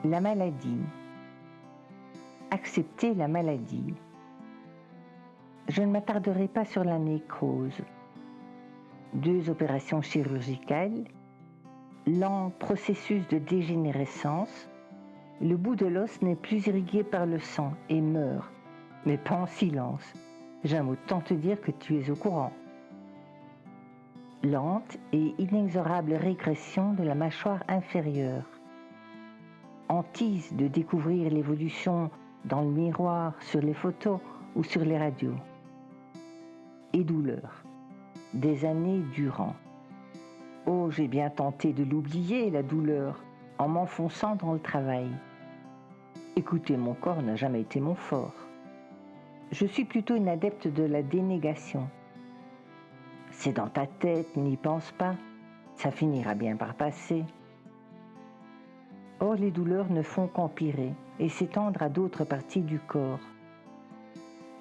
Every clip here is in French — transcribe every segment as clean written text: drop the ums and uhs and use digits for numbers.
La maladie. Accepter la maladie. Je ne m'attarderai pas sur la nécrose. 2 opérations chirurgicales, lent processus de dégénérescence, le bout de l'os n'est plus irrigué par le sang et meurt, mais pas en silence. J'aime autant te dire que tu es au courant. Lente et inexorable régression de la mâchoire inférieure. Hantise de découvrir l'évolution dans le miroir, sur les photos ou sur les radios. Et douleur, des années durant. Oh, j'ai bien tenté de l'oublier, la douleur, en m'enfonçant dans le travail. Écouter mon corps n'a jamais été mon fort. Je suis plutôt une adepte de la dénégation. C'est dans ta tête, n'y pense pas, ça finira bien par passer. Or, les douleurs ne font qu'empirer et s'étendre à d'autres parties du corps.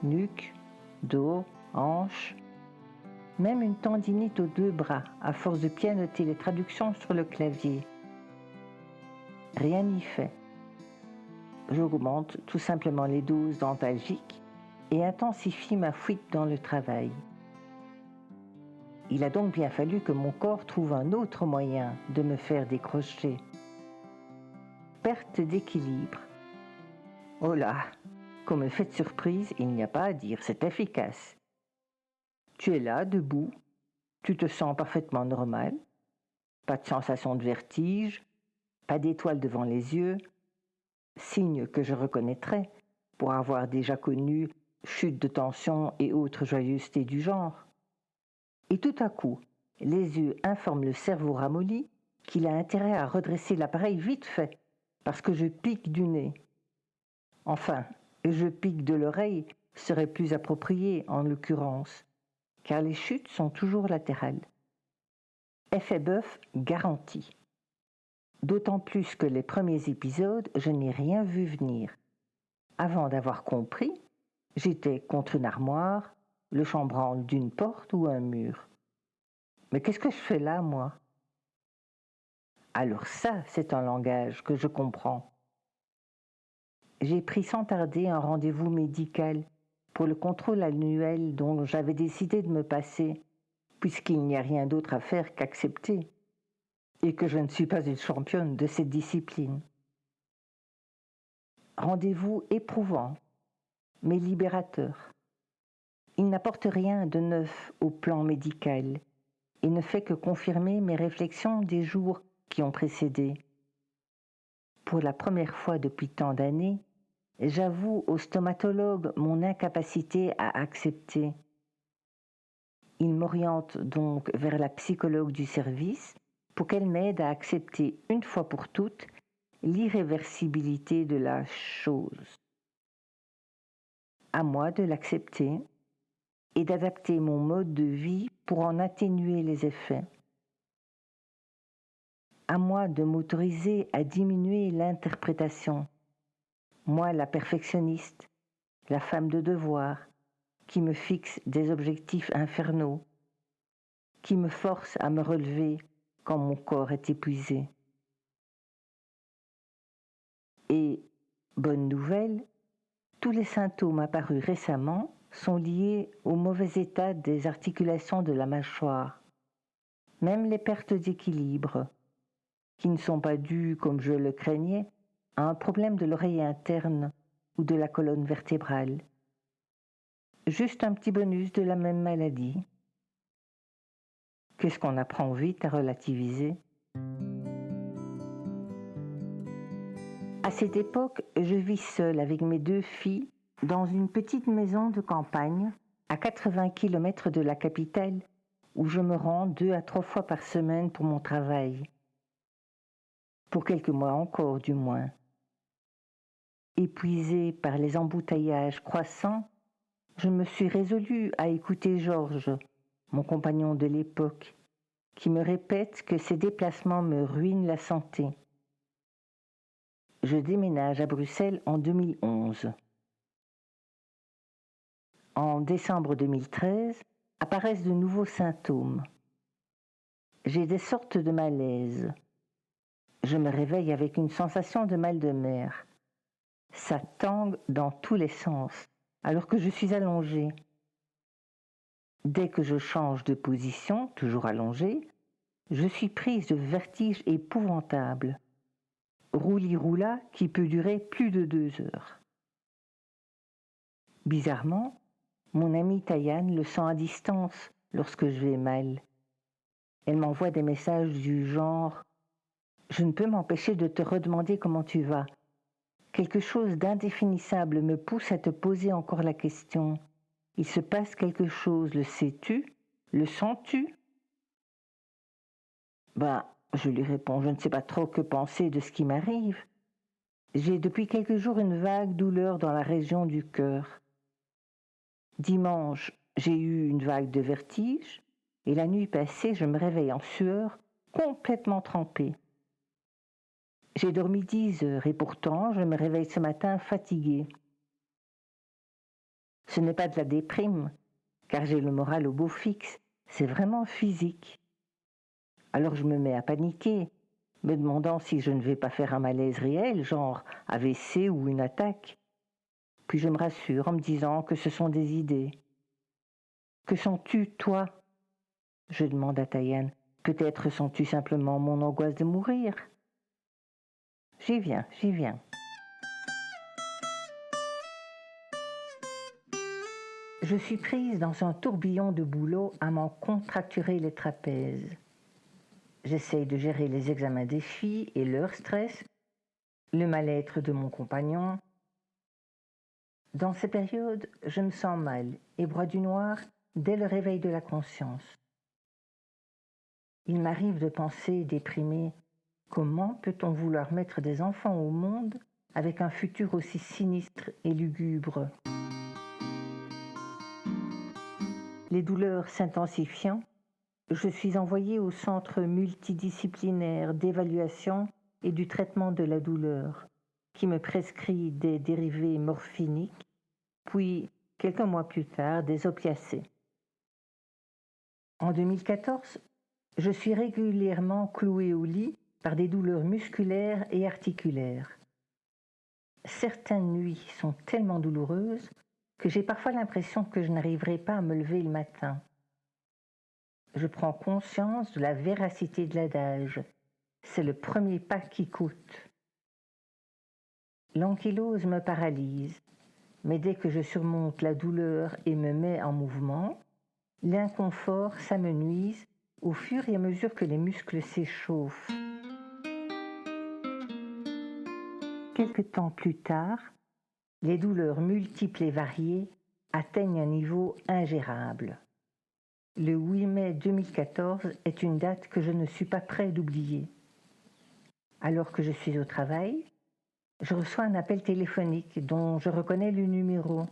Nuque, dos, hanches, même une tendinite aux 2 bras à force de pianoter les traductions sur le clavier. Rien n'y fait. J'augmente tout simplement les doses d'antalgiques et intensifie ma fuite dans le travail. Il a donc bien fallu que mon corps trouve un autre moyen de me faire décrocher. Perte d'équilibre. Oh là, comme effet de surprise, il n'y a pas à dire, c'est efficace. Tu es là, debout, tu te sens parfaitement normal, pas de sensation de vertige, pas d'étoile devant les yeux, signe que je reconnaîtrais pour avoir déjà connu chute de tension et autres joyeusetés du genre. Et tout à coup, les yeux informent le cerveau ramolli qu'il a intérêt à redresser l'appareil vite fait, parce que je pique du nez. Enfin, je pique de l'oreille serait plus approprié en l'occurrence, car les chutes sont toujours latérales. Effet bœuf garanti. D'autant plus que les premiers épisodes, je n'ai rien vu venir. Avant d'avoir compris, j'étais contre une armoire, le chambranle d'une porte ou un mur. Mais qu'est-ce que je fais là, moi? Alors ça, c'est un langage que je comprends. J'ai pris sans tarder un rendez-vous médical pour le contrôle annuel dont j'avais décidé de me passer, puisqu'il n'y a rien d'autre à faire qu'accepter, et que je ne suis pas une championne de cette discipline. Rendez-vous éprouvant, mais libérateur. Il n'apporte rien de neuf au plan médical et ne fait que confirmer mes réflexions des jours qui ont précédé. Pour la première fois depuis tant d'années, j'avoue au stomatologue mon incapacité à accepter. Il m'oriente donc vers la psychologue du service pour qu'elle m'aide à accepter une fois pour toutes l'irréversibilité de la chose. À moi de l'accepter et d'adapter mon mode de vie pour en atténuer les effets. À moi de m'autoriser à diminuer l'interprétation. Moi, la perfectionniste, la femme de devoir, qui me fixe des objectifs infernaux, qui me force à me relever quand mon corps est épuisé. Et, bonne nouvelle, tous les symptômes apparus récemment sont liés au mauvais état des articulations de la mâchoire, même les pertes d'équilibre, qui ne sont pas dues, comme je le craignais, à un problème de l'oreille interne ou de la colonne vertébrale. Juste un petit bonus de la même maladie. Qu'est-ce qu'on apprend vite à relativiser? À cette époque, je vis seule avec mes 2 filles dans une petite maison de campagne à 80 km de la capitale où je me rends 2 à 3 fois par semaine pour mon travail. Pour quelques mois encore, du moins. Épuisée par les embouteillages croissants, je me suis résolue à écouter Georges, mon compagnon de l'époque, qui me répète que ces déplacements me ruinent la santé. Je déménage à Bruxelles en 2011. En décembre 2013, apparaissent de nouveaux symptômes. J'ai des sortes de malaise. je me réveille avec une sensation de mal de mer. Ça tangue dans tous les sens, alors que je suis allongée. Dès que je change de position, toujours allongée, je suis prise de vertige épouvantable. Roulis-roula qui peut durer plus de 2 heures. Bizarrement, mon amie Taïane le sent à distance lorsque je vais mal. Elle m'envoie des messages du genre « Je ne peux m'empêcher de te redemander comment tu vas. Quelque chose d'indéfinissable me pousse à te poser encore la question. Il se passe quelque chose, le sais-tu? Le sens-tu » Je lui réponds, je ne sais pas trop que penser de ce qui m'arrive. J'ai depuis quelques jours une vague douleur dans la région du cœur. Dimanche, j'ai eu une vague de vertige et la nuit passée, je me réveille en sueur, complètement trempée. J'ai dormi 10 heures et pourtant, je me réveille ce matin fatiguée. Ce n'est pas de la déprime, car j'ai le moral au beau fixe, c'est vraiment physique. Alors je me mets à paniquer, me demandant si je ne vais pas faire un malaise réel, genre AVC ou une attaque. Puis je me rassure en me disant que ce sont des idées. Que sens-tu, toi ? Je demande à Taïane. Peut-être sens-tu simplement mon angoisse de mourir ? J'y viens. Je suis prise dans un tourbillon de boulot à m'en contracturer les trapèzes. J'essaye de gérer les examens des filles et leur stress, le mal-être de mon compagnon. Dans ces périodes, je me sens mal et broie du noir dès le réveil de la conscience. Il m'arrive de penser, déprimée, comment peut-on vouloir mettre des enfants au monde avec un futur aussi sinistre et lugubre ? Les douleurs s'intensifiant, je suis envoyée au centre multidisciplinaire d'évaluation et du traitement de la douleur, qui me prescrit des dérivés morphiniques, puis, quelques mois plus tard, des opiacés. En 2014, je suis régulièrement clouée au lit par des douleurs musculaires et articulaires. Certaines nuits sont tellement douloureuses que j'ai parfois l'impression que je n'arriverai pas à me lever le matin. Je prends conscience de la véracité de l'adage. C'est le premier pas qui coûte. L'ankylose me paralyse, mais dès que je surmonte la douleur et me mets en mouvement, l'inconfort s'amenuise au fur et à mesure que les muscles s'échauffent. Quelque temps plus tard, les douleurs multiples et variées atteignent un niveau ingérable. Le 8 mai 2014 est une date que je ne suis pas près d'oublier. Alors que je suis au travail, je reçois un appel téléphonique dont je reconnais le numéro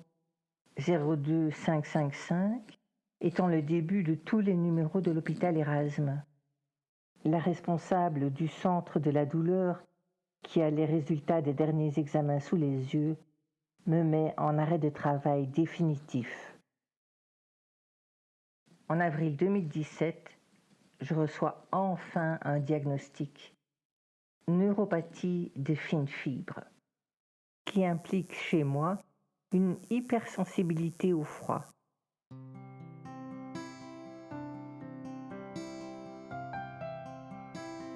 02555 étant le début de tous les numéros de l'hôpital Erasme. La responsable du centre de la douleur, qui a les résultats des derniers examens sous les yeux, me met en arrêt de travail définitif. En avril 2017, je reçois enfin un diagnostic. Neuropathie des fines fibres, qui implique chez moi une hypersensibilité au froid.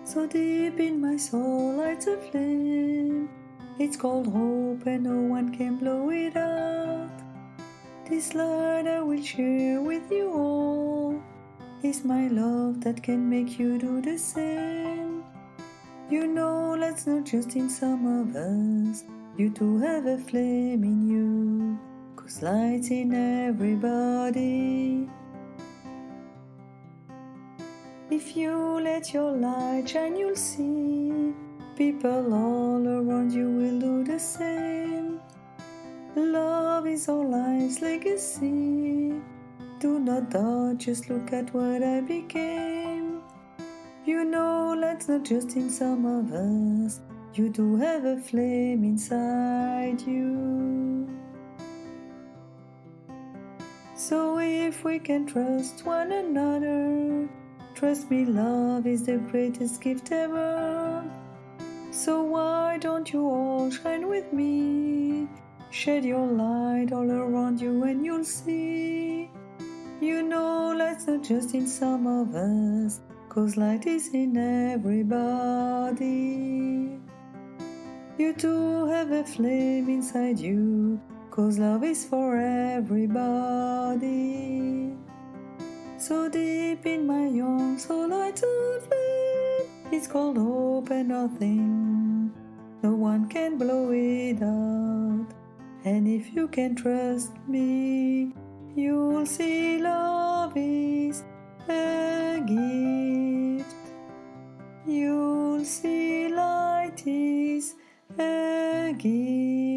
So deep in my soul lights a flame. It's called hope and no one can blow it out. This light I will share with you all. It's my love that can make you do the same. You know that's not just in some of us. You too have a flame in you, 'cause light's in everybody. If you let your light shine, you'll see people all around you will do the same. Love is our life's legacy. Do not doubt, just look at what I became. You know light's not just in some of us. You do have a flame inside you. So if we can trust one another, trust me, love is the greatest gift ever. So why don't you all shine with me? Shed your light all around you and you'll see. You know light's not just in some of us, 'cause light is in everybody. You too have a flame inside you, 'cause love is for everybody. So deep in my young soul lights a flame, it's called hope and nothing, no one can blow it out. And if you can trust me, you'll see love is a gift. You'll see light is a gift.